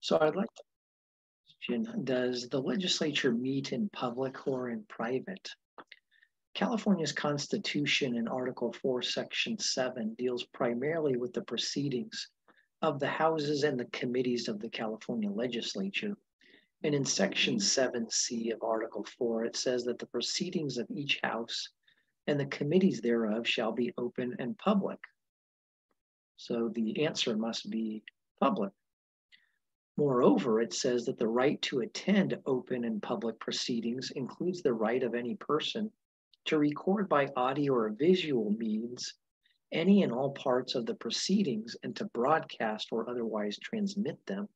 So I'd like to question, does the legislature meet in public or in private? California's Constitution in Article 4, Section 7 deals primarily with the proceedings of the houses and the committees of the California Legislature. And in Section 7C of Article 4, it says that the proceedings of each house and the committees thereof shall be open and public. So the answer must be public. Moreover, it says that the right to attend open and public proceedings includes the right of any person to record by audio or visual means any and all parts of the proceedings and to broadcast or otherwise transmit them.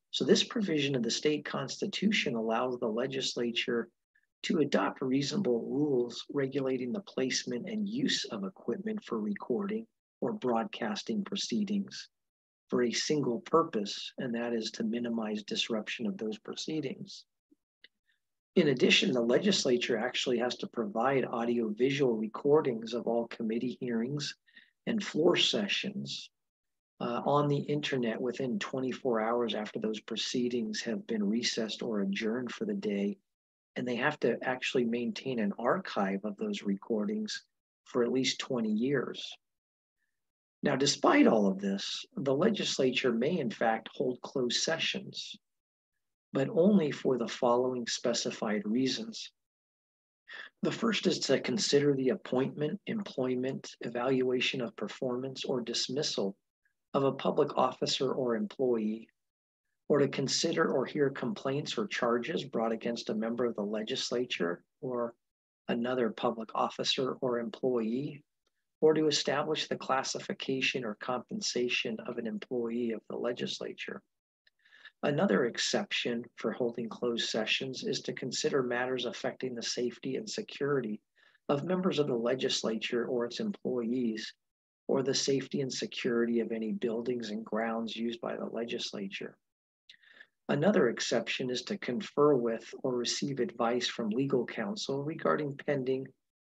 So this provision of the state constitution allows the legislature to adopt reasonable rules regulating the placement and use of equipment for recording or broadcasting proceedings for a single purpose, and that is to minimize disruption of those proceedings. In addition, the legislature actually has to provide audio-visual recordings of all committee hearings and floor sessions on the internet within 24 hours after those proceedings have been recessed or adjourned for the day. And they have to actually maintain an archive of those recordings for at least 20 years. Now, despite all of this, the legislature may in fact hold closed sessions, but only for the following specified reasons. The first is to consider the appointment, employment, evaluation of performance, or dismissal of a public officer or employee, or to consider or hear complaints or charges brought against a member of the legislature or another public officer or employee, or to establish the classification or compensation of an employee of the legislature. Another exception for holding closed sessions is to consider matters affecting the safety and security of members of the legislature or its employees, or the safety and security of any buildings and grounds used by the legislature. Another exception is to confer with or receive advice from legal counsel regarding pending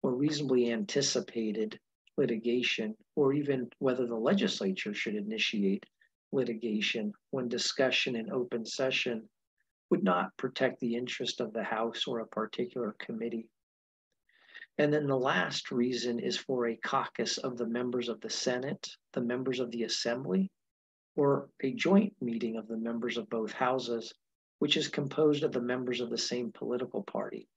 or reasonably anticipated litigation, or even whether the legislature should initiate litigation when discussion in open session would not protect the interest of the House or a particular committee. And then the last reason is for a caucus of the members of the Senate, the members of the Assembly, or a joint meeting of the members of both houses, which is composed of the members of the same political party.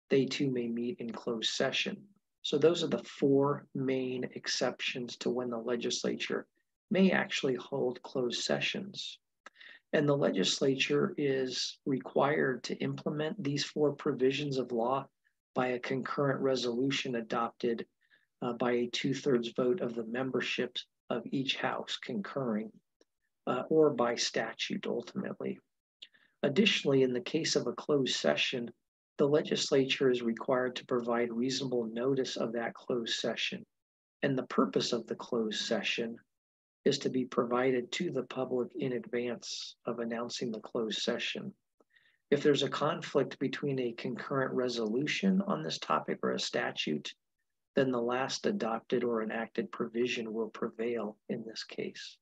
They too may meet in closed session. So those are the four main exceptions to when the legislature may actually hold closed sessions. And the legislature is required to implement these four provisions of law by a concurrent resolution adopted by a 2/3 vote of the membership of each house concurring, or by statute ultimately. Additionally, in the case of a closed session, the legislature is required to provide reasonable notice of that closed session. And the purpose of the closed session is to be provided to the public in advance of announcing the closed session. If there's a conflict between a concurrent resolution on this topic or a statute, then the last adopted or enacted provision will prevail in this case.